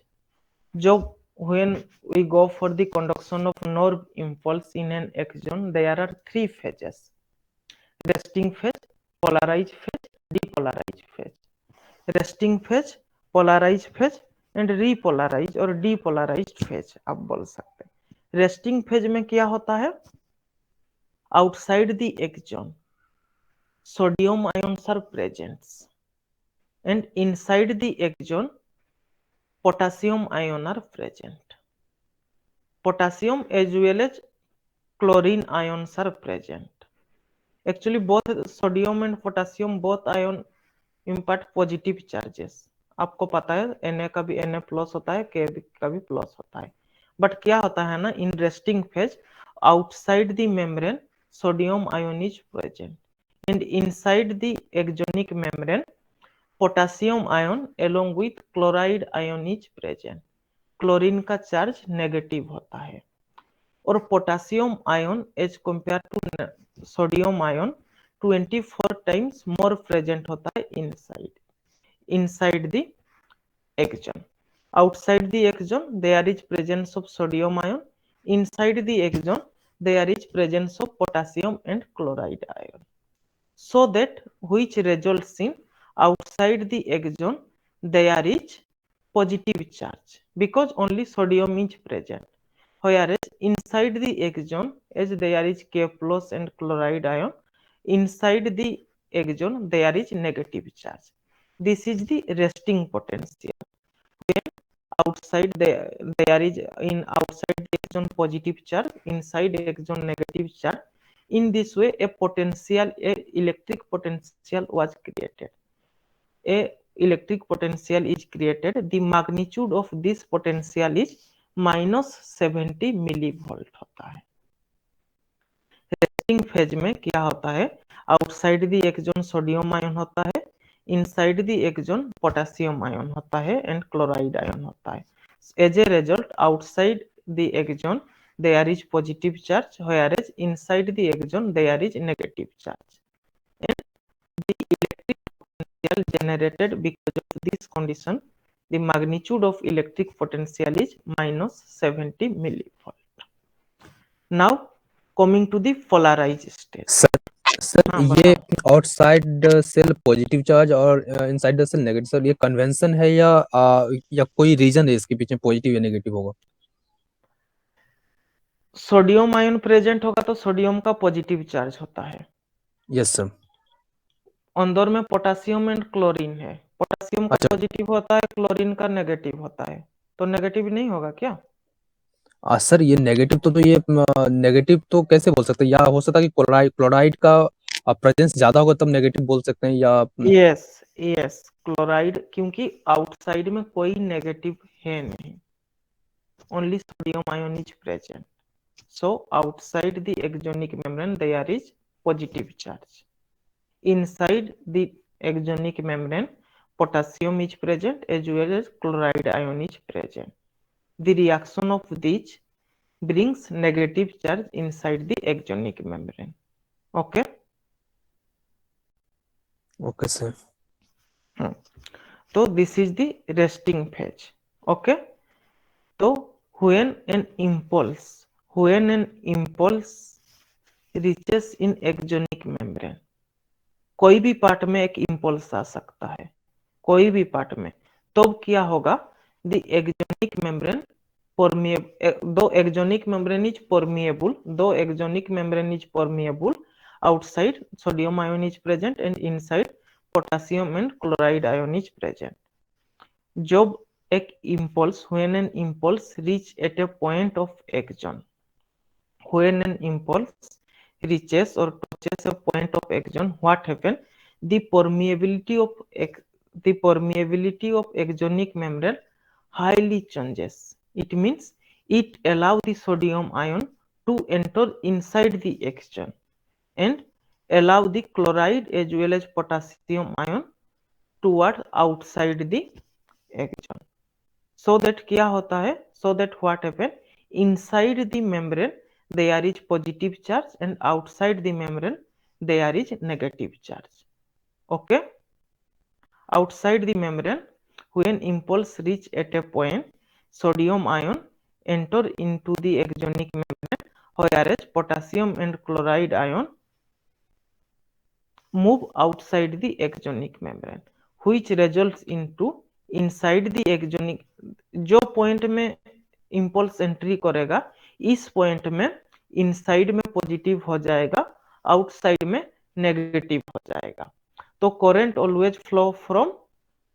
जो when we go for the conduction of nerve impulse in an axon, there are three phases: resting phase, polarized phase, depolarized phase. Resting phase, polarized phase and repolarized और depolarized phase आप बोल सकते हैं. Resting phase में क्या होता है, outside the axon sodium ions are present and inside the axon potassium ion are present. Potassium as well as chlorine ions are present. Actually both sodium and potassium both ion impart positive charges. आपको पता है Na का भी Na plus होता है, K का भी plus होता है. बट क्या होता है ना, in resting phase outside the membrane sodium ion is present, and inside the exonic membrane potassium ion along with chloride ion is present. Chlorine का चार्ज नेगेटिव होता है और potassium ion as compare to sodium ion 24 times more present होता है inside the axon. Outside the exon there is presence of sodium ion. Inside the exon there is presence of potassium and chloride ion. So that which results in outside the exon there is positive charge because only sodium is present, whereas inside the exon as there is K plus and chloride ion, inside the exon there is negative charge. This is the resting potential. When outside there is in outside the exon positive charge, inside exon negative charge. In this way a electric potential was created. A electric potential is created. The magnitude of this potential is -70 millivolt होता है. Resting phase में क्या होता है, outside the axon sodium ion होता है, inside the axon potassium ion होता है एंड क्लोराइड आयन होता है. As a result outside the axon there is positive charge, whereas inside the exon there is negative charge, and the electric potential generated because of this condition, the magnitude of electric potential is -70 millivolt. Now coming to the polarized state. Sir हाँ ये बताओ. Outside cell positive charge और inside the cell negative, sir ये convention है या कोई reason है इसके पीछे पॉजिटिव या नेगेटिव होगा? सोडियम आयन प्रेजेंट होगा तो सोडियम का पॉजिटिव चार्ज होता है. Yes sir. अंदर में पोटेशियम एंड क्लोरीन है, पोटेशियम का अच्छा. पॉजिटिव होता है, क्लोरीन का नेगेटिव होता है, तो नेगेटिव नहीं होगा क्या? सर ये नेगेटिव तो ये नेगेटिव तो कैसे बोल सकते हैं, या हो सकता है कि क्लोराइड का प्रेजेंस ज्यादा होगा तब नेगेटिव बोल सकते हैं, या यस क्लोराइड, क्योंकि आउटसाइड में कोई नेगेटिव है नहीं, only sodium ion is present. So outside the exonic membrane there is positive charge. Inside the exonic membrane potassium is present as well as chloride ion is present. The reaction of these brings negative charge inside the exonic membrane. Okay. Okay sir. So this is the resting phase. Okay. So when an impulse reaches in exonic membrane, कोई भी part में एक impulse आ सकता है, कोई भी part में, तो क्या होगा, द एक्सोनिक मेम्ब्रेन दो axonic membrane is permeable, outside sodium ion is present and inside potassium and chloride ion is present. जब एक impulse, when an impulse reach at a point of axon, when an impulse reaches or touches a point of exon, what happens? The permeability of exonic membrane highly changes. It means it allows the sodium ion to enter inside the exon and allow the chloride as well as potassium ion toward outside the exon. So that क्या होता है? So that what happen? Inside the membrane there is positive charge and outside the membrane there is negative charge. Okay. Outside the membrane, when impulse reach at a point, sodium ion enter into the exonic membrane, whereas potassium and chloride ion move outside the exonic membrane, which results into inside the exonic. जो point में impulse entry करेगा, इस point में inside में positive हो जाएगा, outside में negative हो जाएगा. तो current always flow from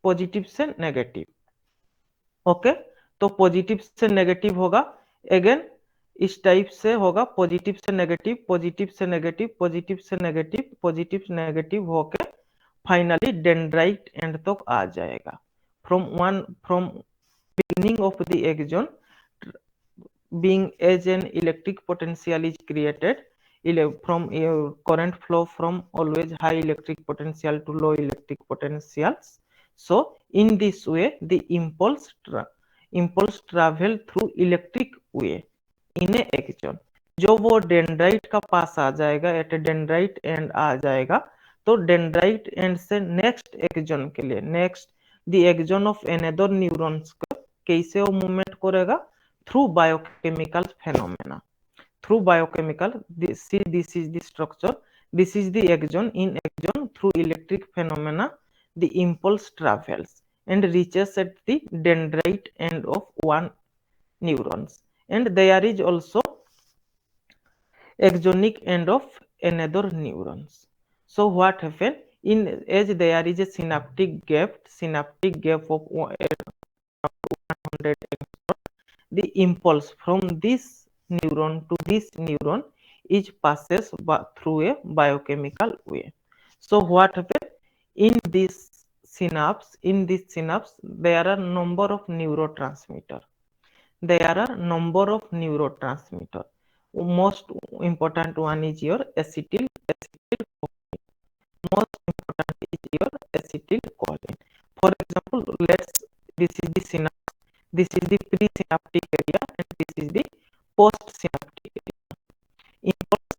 positive से नेगेटिव. ओके. तो पॉजिटिव से नेगेटिव होगा, अगेन इस टाइप से होगा, पॉजिटिव से नेगेटिव, पॉजिटिव से नेगेटिव, पॉजिटिव से नेगेटिव, पॉजिटिव से नेगेटिव होके फाइनली डेंड्राइट एंड तक आ जाएगा. From beginning of the axon, being as an electric potential is created, from current flow from always high electric potential to low electric potentials. So in this way the impulse travel through electric way in a axon. जो वो dendrite का पास आ जाएगा, eight dendrite and आ जाएगा, तो dendrite end से next axon के लिए, next the axon of another neurons को कैसे वो मूवमेंट करेगा? Through biochemical phenomena. Through biochemical, this is the structure, this is the axon. In axon, through electric phenomena, the impulse travels and reaches at the dendrite end of one neurons, and there is also axonic end of another neurons. So what happen? In as there is a synaptic gap of 100, the impulse from this neuron to this neuron is passes through a biochemical way. So what happens in this synapse? In this synapse there are number of neurotransmitter. Most important one is your acetyl. Most important is your acetylcholine. For example, this is the synapse, this is the presynaptic area, and this is the postsynaptic area. Impulse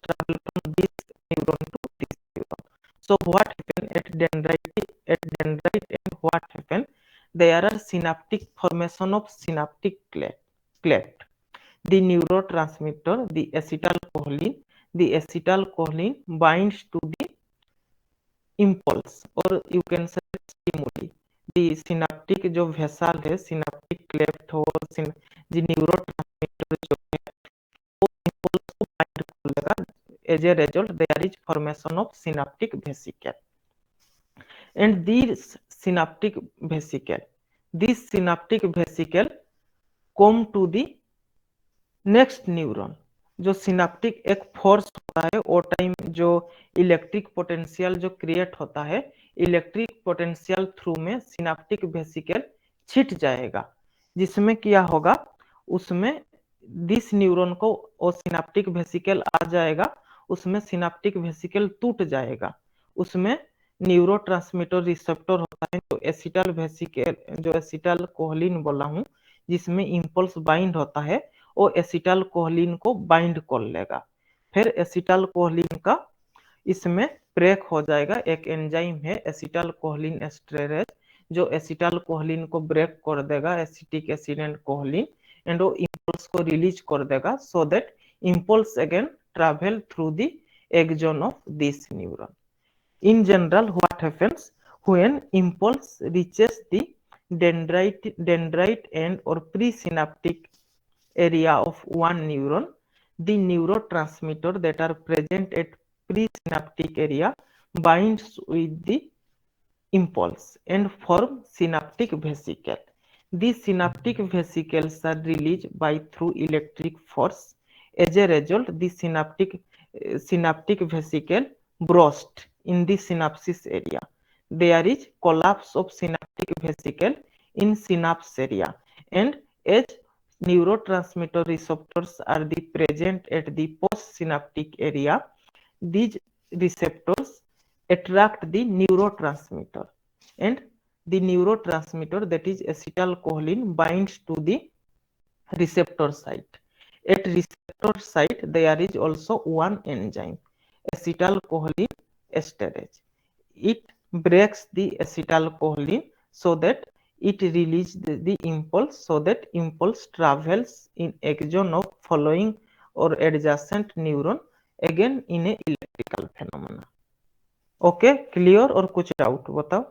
travel from this neuron to this neuron. So what happen at dendrite and what happen? There are synaptic formation of synaptic cleft. The neurotransmitter, the acetylcholine binds to the impulse, or you can say stimuli. The synaptic जो vessel है, synaptic cleft और the neurotransmitter जो है वो impulse को bind कर लेगा. As a result, there is formation of synaptic vesicle, and this synaptic vesicle come to the next neuron. जो सिनेप्टिक एक फोर्स होता है वो टाइम जो इलेक्ट्रिक पोटेंशियल जो क्रिएट होता है, इलेक्ट्रिक पोटेंशियल थ्रू में सिनेप्टिक वेसिकल छिट जाएगा, जिसमें क्या होगा, उसमें दिस न्यूरॉन को वो सिनेप्टिक वेसिकल आ जाएगा, उसमें सिनेप्टिक वेसिकल टूट जाएगा, उसमें न्यूरोट्रांसमीटर रिसेप्टर होता है जो एसिटल वेसिकल, जो एसिटाइलकोलिन बोला हूँ, जिसमें इंपल्स बाइंड होता है, वो एसिटाइलकोलिन को बाइंड कर लेगा. फिर एसिटाइलकोलिन का इसमें ब्रेक हो जाएगा. एक एंजाइम है एसिटाइलकोलिन एस्टरेज जो एसिटाइलकोलिन को ब्रेक कर देगा, acetic acid and choline, and वो इंपल्स को रिलीज कर देगा, so that impulse again travel through the axon of this neuron. In general, what happens when impulse reaches the dendrite end or presynaptic area of one neuron, the neurotransmitter that are present at presynaptic area binds with the impulse and form synaptic vesicle. These synaptic vesicles are released by through electric force. As a result, the synaptic vesicle burst in the synapses area. There is collapse of synaptic vesicle in synapse area, and as neurotransmitter receptors are the present at the postsynaptic area, these receptors attract the neurotransmitter, and the neurotransmitter, that is acetylcholine, binds to the receptor site. At receptor site there is also one enzyme, acetylcholine esterase. It breaks the acetylcholine so that it releases the impulse, so that impulse travels in axon of following or adjacent neuron, again in a electrical phenomena. Okay, clear? और कुछ doubt बताओ.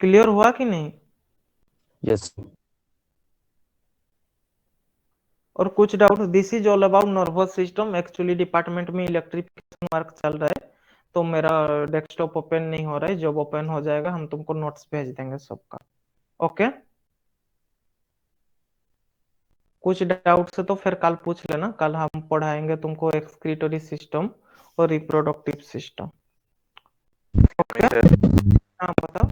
Clear हुआ कि नहीं? Yes. और कुछ doubt? This is all about nervous system. Actually department में electrification work चल रहा है, तो मेरा डेस्कटॉप ओपन नहीं हो रहा है. जब ओपन हो जाएगा हम तुमको नोट्स भेज देंगे सबका. ओके, कुछ डाउट से तो फिर कल पूछ लेना. कल हम पढ़ाएंगे तुमको एक्सक्रीटरी सिस्टम और रिप्रोडक्टिव सिस्टम. ओके, हाँ बताओ.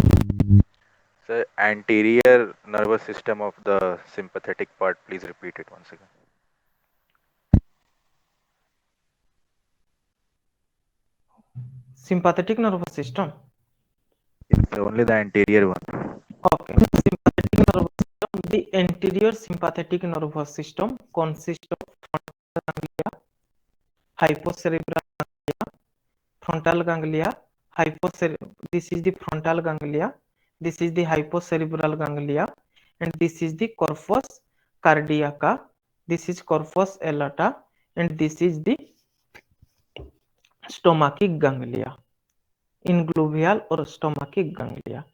Sir, anterior nervous system of the sympathetic part. Please repeat it once again. Sympathetic nervous system. Yes, sir, only the anterior one. Okay. Sympathetic nervous system. The anterior sympathetic nervous system consists of frontal ganglia, hypocerebral ganglia, frontal ganglia, this is the frontal ganglia, this is the hypocerebral ganglia, and this is the corpus cardiaca, this is corpus aorta, and this is the stomachic ganglia, ingluvial or stomachic ganglia.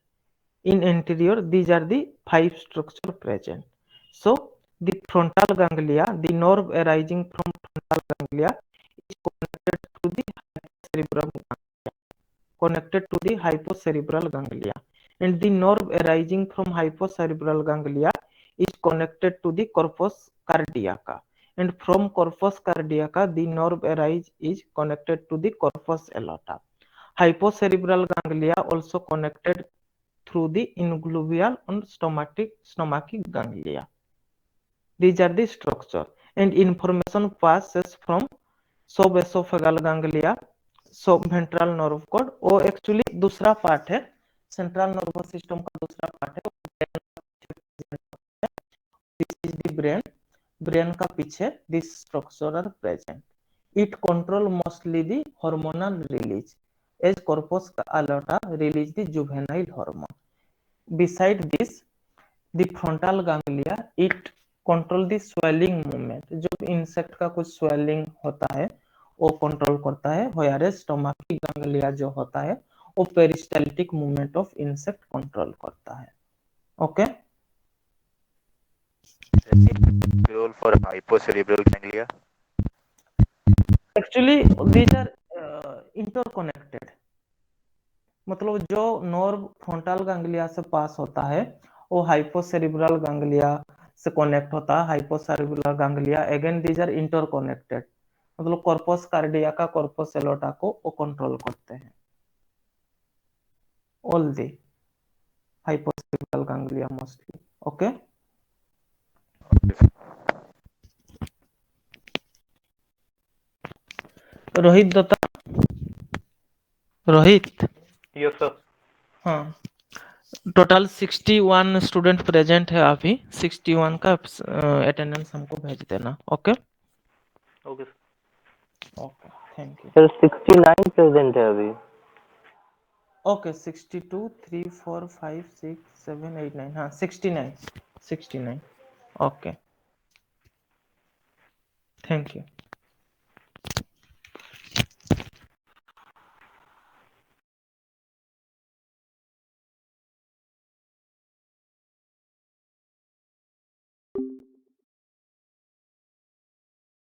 In anterior, these are the 5 structures present. So, the frontal ganglia, the nerve arising from frontal ganglia is connected to the hypocerebral ganglia, and the nerve arising from hypocerebral ganglia is connected to the corpus cardiaca, and from corpus cardiaca the nerve arise is connected to the corpus aorta. Hypocerebral ganglia also connected through the ingluvial and stomachic ganglia. These are the structure, and information passes from subesophageal ganglia, subventral nerve cord, वो actually दूसरा part है, central nervous system का दूसरा part है, this is the brain, brain का पीछे this structure are present. It control mostly the hormonal release as corpus aorta release the juvenile hormone. Beside this, the frontal ganglia it control the swelling movement. जब insect का कुछ swelling होता है वो control करता है, whereas stomachic ganglia जो होता है वो peristaltic movement of insect control करता है. Okay. Role for hypocerebral ganglia. Actually these are interconnected. मतलब जो नर्व फ्रंटल गैंग्लिया से पास होता है वो हाइपोसेरिब्रल गैंग्लिया से कनेक्ट होता है. Hypocerebral ganglia again these are interconnected, मतलब कॉर्पस कार्डियाका कॉर्पस एलोटा को वो कंट्रोल करते हैं. All the hypocerebral ganglia mostly. Okay. Rohit Datta. Rohit. Yes sir. हाँ, टोटल 61 स्टूडेंट प्रेजेंट है अभी. 61 का अटेंडेंस हमको भेज देना. Okay. Okay okay, thank you. Sir 69 present है अभी. ओके, 62 3 4 5 6 7 8 9. हाँ, 69. Okay, thank you.